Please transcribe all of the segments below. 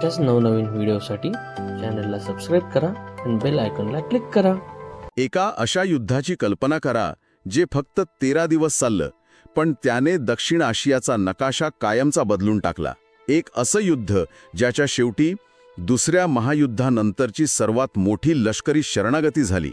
अशाच नवनवीन व्हिडिओसाठी चॅनलला सबस्क्राईब करा आणि बेल आयकॉनला क्लिक करा. एका अशा युद्धाची कल्पना करा जे फक्त 13 दिवस चाललं, पण त्याने दक्षिण आशियाचा नकाशा कायमचा बदलून टाकला. एक असं युद्ध ज्याच्या शेवटी दुसऱ्या महायुद्धानंतरची सर्वात मोठी लष्करी शरणागती झाली.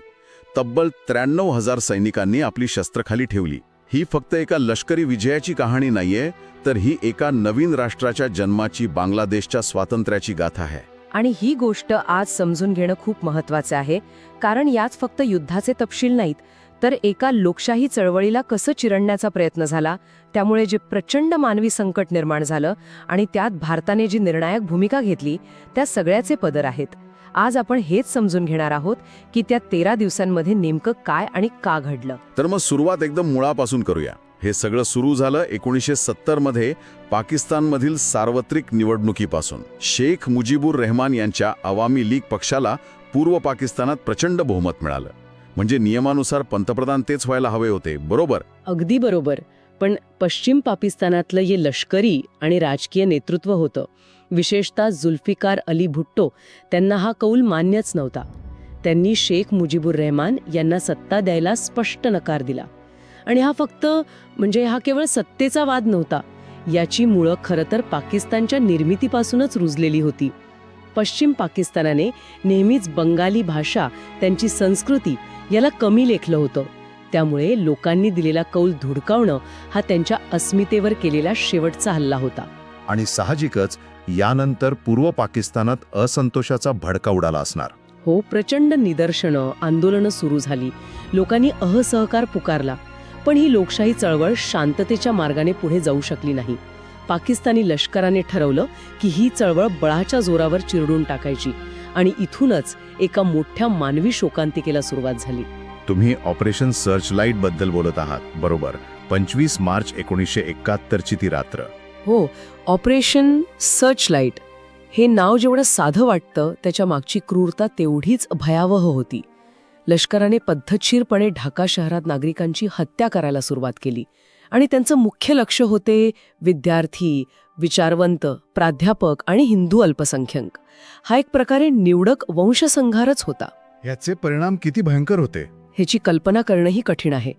तब्बल 93,000 सैनिकांनी आपली शस्त्र खाली ठेवली. ही फक्त एका लष्करी विजयाची कहाणी नाहीये, तर ही एका नवीन राष्ट्राच्या जन्माची, बांगलादेशच्या स्वातंत्र्याची गाथा आहे. आणि ही गोष्ट आज समजून घेणं खूप महत्त्वाचं आहे, कारण याच फक्त युद्धाचे तपशील नाहीत, तर एका लोकशाही चळवळीला कसं चिरडण्याचा प्रयत्न झाला, त्यामुळे जे प्रचंड मानवी संकट निर्माण झालं आणि त्यात भारताने जी निर्णायक भूमिका घेतली, त्या सगळ्याचे पदर आहेत. आज आपण हेच समजून घेणार आहोत की त्या 13 दिवसांमध्ये नेमकं काय आणि का घडलं. तर मग सुरुवात एकदम मुळापासून करूया. हे सगळं सुरू झालं 1970 मध्ये पाकिस्तानमधील सार्वत्रिक निवडणुकीपासून. शेख मुजीबुर रहमान यांच्या अवामी लीग पक्षाला पूर्व पाकिस्तानात प्रचंड बहुमत मिळालं. म्हणजे नियमानुसार पंतप्रधान तेच व्हायला हवे होते, बरोबर? अगदी बरोबर. पण पश्चिम पाकिस्तानातलं हे लष्करी आणि राजकीय नेतृत्व होतं, विशेषतः जुल्फिकार अली भुट्टो, त्यांना हा कौल मान्यच नव्हता. त्यांनी शेख मुजीबुर रहमान यांना सत्ता द्यायला स्पष्ट नकार दिला. आणि हा केवळ सत्तेचा वाद नव्हता, याची मुळं खरं तर पाकिस्तानच्या निर्मितीपासूनच रुजलेली होती. पश्चिम पाकिस्तानाने नेहमीच बंगाली भाषा, त्यांची संस्कृती याला कमी लेखलं होतं. त्यामुळे लोकांनी दिलेला कौल धुडकावणं हा त्यांच्या अस्मितेवर केलेला शेवटचा हल्ला होता. आणि साहजिकच यानंतर पूर्व पाकिस्तानात असंतोषाचा भडका उडाला असणार. हो, प्रचंड निदर्शनं, आंदोलनं सुरू झाली. लोकांनी असहकार पुकारला. पण ही लोकशाही चळवळ शांततेच्या मार्गाने पुढे जाऊ शकली नाही. पाकिस्तानी लष्कराने ठरवलं की ही चळवळ बळाच्या जोरावर चिरडून टाकायची, आणि इथूनच एका मोठ्या मानवी शोकांतिकेला सुरुवात झाली. तुम्ही ऑपरेशन सर्चलाईट बद्दल बोलत आहात, बरोबर? 25 मार्च 1971 ची ती रात्र. हो, ऑपरेशन सर्चलाईट हे नाव जेवढं साधं वाटतं, त्याच्या मागची क्रूरता तेवढीच भयावह होती. लष्कराने पद्धतशीरपणे ढाका शहरात नागरिकांची हत्या करायला सुरुवात केली, आणि त्यांचं मुख्य लक्ष होते विद्यार्थी, विचारवंत, प्राध्यापक आणि हिंदू अल्पसंख्याक. हा एक प्रकारे निवडक वंशसंहारच होता. याचे परिणाम किती भयंकर होते ह्याची कल्पना करणंही कठीण आहे.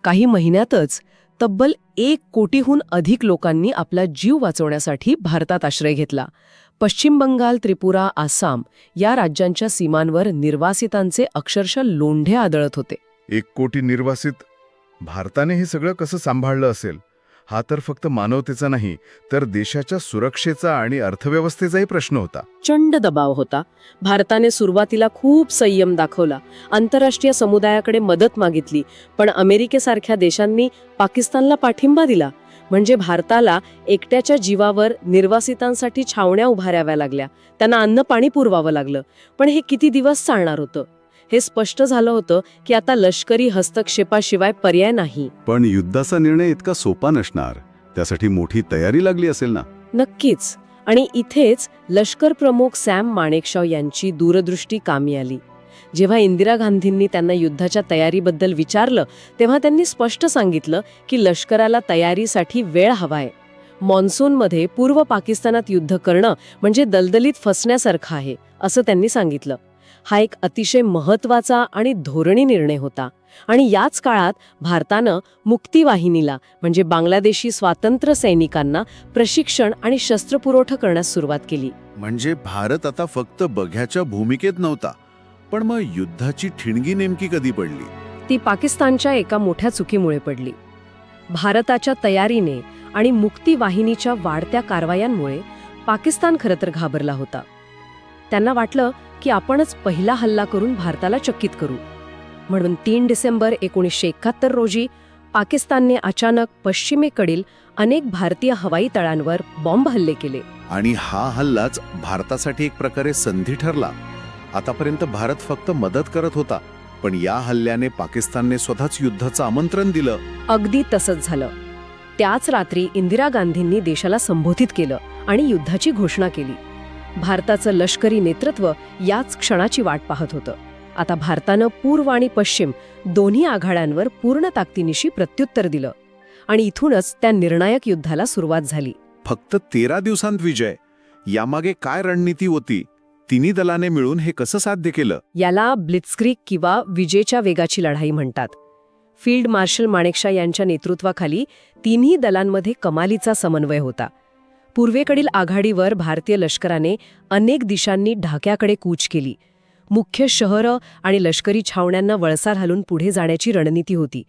काही महिन्यातच तब्बल 1 कोटीहून अधिक लोकांनी आपला जीव वाचवण्यासाठी भारतात आश्रय घेतला. पश्चिम बंगाल, त्रिपुरा, आसाम या राज्यांच्या सीमांवर निर्वासितांचे अक्षरशः लोंढे आदळत होते. 1 कोटी निर्वासित. भारताने हे सगळं कसं सांभाळलं असेल? हा तर फक्त मानवतेचा नाही, तर देशाच्या सुरक्षेचा आणि अर्थव्यवस्थेचाही प्रश्न होता. प्रचंड दबाव होता. भारताने सुरुवातीला खूप संयम दाखवला, आंतरराष्ट्रीय समुदायाकडे मदत मागितली, पण अमेरिकेसारख्या देशांनी पाकिस्तानला पाठिंबा दिला. म्हणजे भारताला एकट्याच्या जीवावर निर्वासितांसाठी छावण्या उभाराव्या लागल्या, त्यांना अन्न पाणी पुरवावं लागलं. पण हे किती दिवस चालणार होतं? हे स्पष्ट झालं होतं की आता लष्करी हस्तक्षेपाशिवाय पर्याय नाही. पण युद्धाचा निर्णय इतका सोपा नसणार, त्यासाठी मोठी तयारी लागली असेल ना? नक्कीच. आणि इथेच लष्कर प्रमुख सॅम माणेकशॉ यांची दूरदृष्टी कामी आली. जेव्हा इंदिरा गांधींनी त्यांना युद्धाच्या तयारीबद्दल विचारलं, तेव्हा त्यांनी स्पष्ट सांगितलं की लष्कराला तयारीसाठी वेळ हवाय. मॉन्सूनमध्ये पूर्व पाकिस्तानात युद्ध करणं म्हणजे दलदलीत फसण्यासारखं आहे, असं त्यांनी सांगितलं. हा एक अतिशय महत्त्वाचा आणि धोरणी निर्णय होता. आणि याच काळात भारतानं मुक्तिवाहिनीला म्हणजे बांगलादेशी स्वातंत्र्य सैनिकांना प्रशिक्षण आणि शस्त्रपुरवठा करण्यास सुरुवात केली. म्हणजे भारत आता फक्त बघ्याच्या भूमिकेत नव्हता. पण मग युद्धाची ठिणगी नेमकी कधी पडली? ती पाकिस्तानच्या एका मोठ्या चुकीमुळे पडली. भारताच्या तयारीने आणि मुक्तिवाहिनीच्या वाढत्या कारवायांमुळे पाकिस्तान खरं तर घाबरला होता. त्यांना वाटलं की आपणच पहिला हल्ला करून भारताला चकित करू. म्हणून 3 डिसेंबर 1971 रोजी पाकिस्तानने अचानक पश्चिमेकडील अनेक भारतीय हवाई तळांवर बॉम्ब हल्ले केले. आणि हा हल्लाच भारतासाठी एक प्रकारे संधी ठरला. आतापर्यंत भारत फक्त मदत करत होता, पण या हल्ल्याने पाकिस्तानने स्वतःच युद्धाचं आमंत्रण दिलं. अगदी तसंच झालं. त्याच रात्री इंदिरा गांधींनी देशाला संबोधित केलं आणि युद्धाची घोषणा केली. भारताचं लष्करी नेतृत्व याच क्षणाची वाट पाहत होतं. आता भारतानं पूर्व आणि पश्चिम दोन्ही आघाड्यांवर पूर्ण ताकदीनिशी प्रत्युत्तर दिलं, आणि इथूनच त्या निर्णायक युद्धाला सुरुवात झाली. फक्त 13 दिवसांत विजय, यामागे काय रणनीती होती? तिन्ही दलाने मिळून हे कसं साध्य केलं? याला ब्लिट्झक्रीग किंवा विजेच्या वेगाची लढाई म्हणतात. फील्ड मार्शल माणेकशॉ यांच्या नेतृत्वाखाली तिन्ही दलांमध्ये कमालीचा समन्वय होता. पूर्वेकडील आघाडीवर भारतीय लष्कराने अनेक दिशांनी ढाक्याकडे कूच केली. मुख्य शहरं आणि लष्करी छावण्यांना वळसा घालून पुढे जाण्याची रणनीती होती,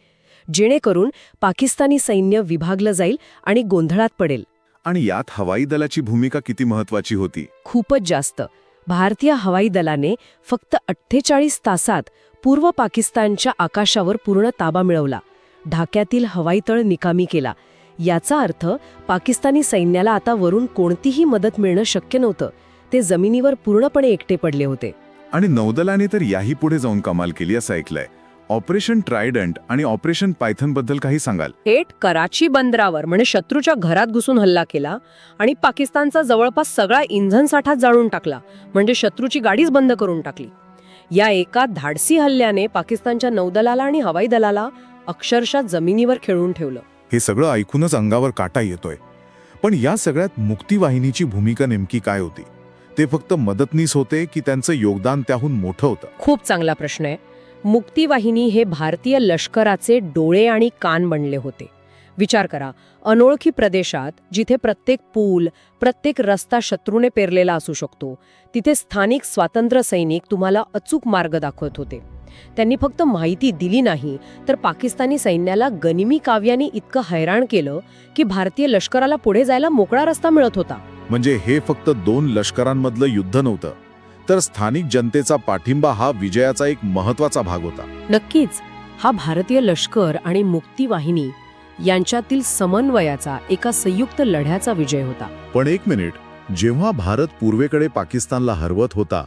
जेणेकरून पाकिस्तानी सैन्य विभागलं जाईल आणि गोंधळात पडेल. आणि यात हवाई दलाची भूमिका किती महत्वाची होती? खूपच जास्त. भारतीय हवाई दलाने फक्त 48 तासात पूर्व पाकिस्तानच्या आकाशावर पूर्ण ताबा मिळवला. ढाक्यातील हवाईतळ निकामी केला. याचा अर्थ पाकिस्तानी सैन्याला आता वरून कोणतीही मदत मिळणं शक्य नव्हतं. ते जमिनीवर पूर्णपणे एकटे पडले होते. आणि नौदलाने तर याही पुढे जाऊन कमाल केली असं ऐकलंय. ऑपरेशन ट्रायडंट आणि ऑपरेशन पायथन बद्दल काही सांगाल? थेट कराची बंदरावर म्हणजे शत्रूच्या घरात घुसून हल्ला केला आणि पाकिस्तानचा जवळपास सगळा इंधन साठा जाळून टाकला, म्हणजे शत्रूची गाडीच बंद करून टाकली. या एका धाडसी हल्ल्याने पाकिस्तानच्या नौदलाला आणि हवाई दलाला अक्षरशः जमिनीवर खेळून ठेवलं. हे सगळं ऐकूनच अंगावर काटा येतोय. पण या सगळ्यात मुक्तीवाहिनीची भूमिका नेमकी काय होती? ते फक्त मदतनीस होते की त्यांचं योगदान त्याहून मोठं होतं? खूप चांगला प्रश्न आहे. मुक्तीवाहिनी हे भारतीय लष्कराचे डोळे आणि कान बनले होते. विचार करा, अनोळखी प्रदेशात जिथे प्रत्येक पूल, प्रत्येक रस्ता शत्रूने पेरलेला असू शकतो, तिथे स्थानिक स्वातंत्र्य सैनिक तुम्हाला अचूक मार्ग दाखवत होते. त्यांनी फक्त माहिती दिली नाही, तर पाकिस्तानी सैन्याला गनिमी काव्याने इतकं हैराण केलं की भारतीय लष्कराला पुढे जायला मोकळा रस्ता मिळत होता. म्हणजे हे फक्त दोन लष्करांमधलं युद्ध नव्हतं, तर स्थानिक जनतेचा पाठिंबा हा विजयाचा एक महत्वाचा भाग होता. नक्कीच, हा भारतीय लष्कर आणि मुक्तीवाहिनी यांच्यातील समन्वयाचा एका संयुक्त लढ्याचा विजय होता. पण एक मिनिट, जेव्हा भारत पूर्वेकडे पाकिस्तानला हरवत होता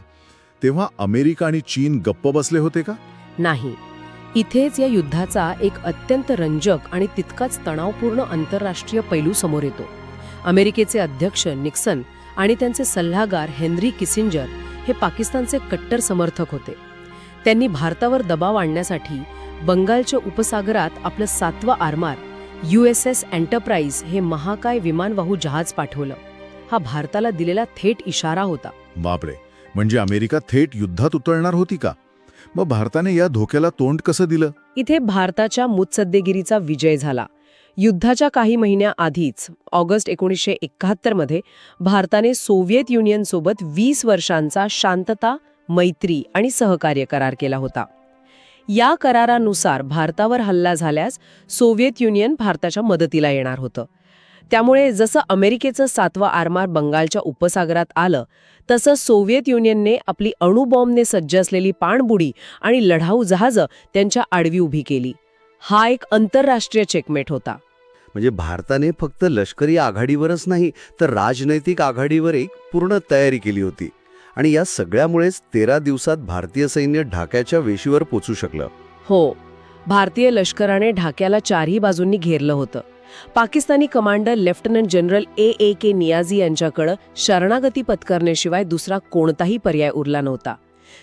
तेव्हा अमेरिका आणि चीन गप्प बसले होते का? नाही. इथेच या युद्धाचा एक अत्यंत रंजक आणि तितकाच तणावपूर्ण आंतरराष्ट्रीय पैलू समोर येतो. अमेरिकेचे अध्यक्ष निक्सन आणि त्यांचे सल्लागार हेनरी किसिंजर हे पाकिस्तानचे कट्टर समर्थक होते. त्यांनी भारतावर दबाव आणण्यासाठी बंगालच्या उपसागरात आपलं 7वं आरमार USS एंटरप्राइज हे महाकाय विमानवाहू जहाज पाठवलं. हा भारताला दिलेला थेट इशारा होता. बापरे, म्हणजे अमेरिका थेट युद्धात उतरणार होती का? मग भारताने या धोक्याला तोंड कसं दिलं? इथे भारताच्या मुत्सद्देगिरीचा विजय झाला. युद्धाच्या काही महिन्याआधीच ऑगस्ट 1971 मध्ये भारताने सोव्हिएत युनियनसोबत 20 वर्षांचा शांतता, मैत्री आणि सहकार्य करार केला होता. या करारानुसार भारतावर हल्ला झाल्यास सोव्हिएत युनियन भारताच्या मदतीला येणार होतं. त्यामुळे जसं अमेरिकेचं 7वं आरमार बंगालच्या उपसागरात आलं, तसं सोव्हिएत युनियनने आपली अणुबॉम्बने सज्ज असलेली पाणबुडी आणि लढाऊ जहाजं त्यांच्या आडवी उभी केली. हा एक आंतरराष्ट्रीय चेकमेट होता. म्हणजे भारताने फक्त लष्करी आघाडीवरच नाही, तर राजनैतिक आघाडीवर एक पूर्ण तयारी केली होती. आणि या सगळ्यामुळेच 13 दिवसात भारतीय सैन्य ढाक्याच्या वेशीवर पोचू शकलं. हो, भारतीय लष्कराने ढाक्याला चारही बाजूंनी घेरलं होतं. Pakistani commander lieutenant general A.A.K. Niazi यांच्याकडं शरणागती पत्करण्याशिवाय दुसरा कोणताही पर्याय उरला नव्हता.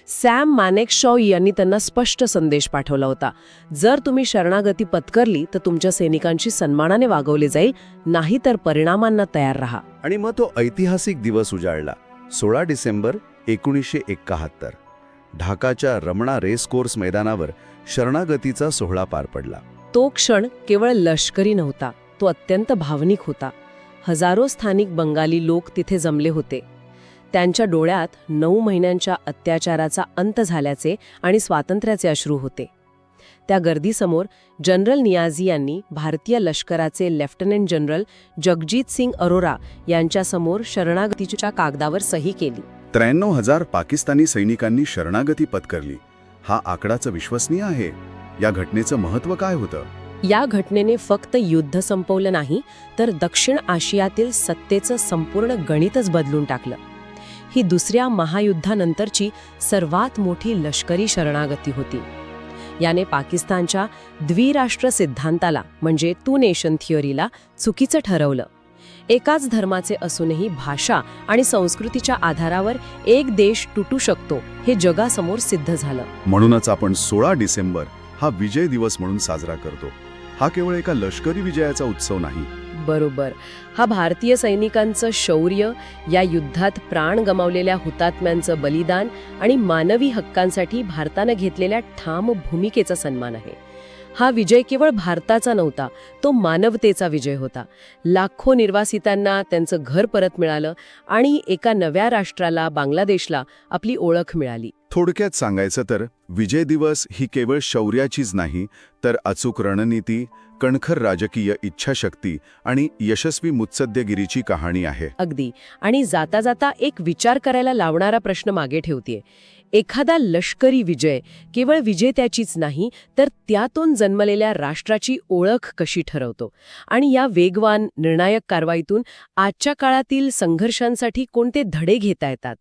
सॅम मानेकशॉ यांनी त्यांना स्पष्ट संदेश पाठवला होता: जर तुम्ही शरणागती पत्करली तर तुमच्या सैनिकांशी सन्मानाने वागवले जाईल, नाही तर परिणामांना तयार राहा. आणि मग तो ऐतिहासिक दिवस उजाडला. 16 डिसेंबर 1971 ढाकाच्या रमणा रेस कोर्स मैदानावर शरणागतीचा सोहळा पार पडला. तो क्षण केवळ लष्करी नव्हता, तो अत्यंत भावनिक होता. हजारो स्थानिक बंगाली लोक तिथे जमले होते. त्यांच्या डोळ्यात 9 महिन्यांच्या अत्याचाराचा अंत झाल्याचे आणि स्वातंत्र्याचे अश्रू होते. त्या गर्दीसमोर जनरल नियाझी यांनी भारतीय लष्कराचे लेफ्टनंट जनरल जगजीत सिंग अरोरा यांच्यासमोर शरणागतीच्या कागदावर सही केली. 93,000 पाकिस्तानी सैनिकांनी शरणागती पत्करली. हा आकडाचं विश्वसनीय आहे? या घटनेचं महत्त्व काय होतं? या घटनेने फक्त युद्ध संपवलं नाही, तर दक्षिण आशियातील सत्तेचं संपूर्ण गणितच बदलून टाकलं. ही दुसऱ्या महायुद्धानंतरची सर्वात मोठी लष्करी शरणागती होती. याने पाकिस्तानच्या द्विराष्ट्र सिद्धांताला म्हणजे 2 नेशन थिअरीला चुकीचं ठरवलं. एकाच धर्माचे असूनही भाषा आणि संस्कृतीच्या आधारावर एक देश तुटू शकतो हे जगासमोर सिद्ध झालं. म्हणूनच आपण 16 डिसेंबर हा विजय दिवस म्हणून साजरा करतो. हा केवळ एका लष्करी विजयाचा उत्सव नाही, बरोबर. हा भारतीय सैनिकांचं शौर्य, या युद्धात प्राण गमावलेल्या हुतात्म्यांचं बलिदान आणि मानवी हक्कांसाठी भारतानं घेतलेल्या ठाम भूमिकेचा सन्मान आहे. हा विजय केवळ भारताचा नव्हता, तो मानवतेचा विजय होता. लाखो निर्वासितांना त्यांचं घर परत मिळालं आणि एका नव्या राष्ट्राला, बांगलादेशला, आपली ओळख मिळाली. थोडक्यात सांगायचं तर विजय दिवस ही केवळ शौर्याचीच नाही, तर अचूक रणनीती, कणखर राजकीय इच्छाशक्ती आणि यशस्वी मुत्सद्देगिरीची कहाणी आहे. अगदी. आणि जाता जाता एक विचार करायला लावणारा प्रश्न मागे ठेवतेय. एखादा लष्करी विजय केवळ विजेत्याचीच नाही, तर त्यातून जन्मलेल्या राष्ट्राची ओळख कशी ठरवतो, आणि या वेगवान निर्णायक कारवाईतून आजच्या काळातील संघर्षांसाठी कोणते धडे घेता येतात.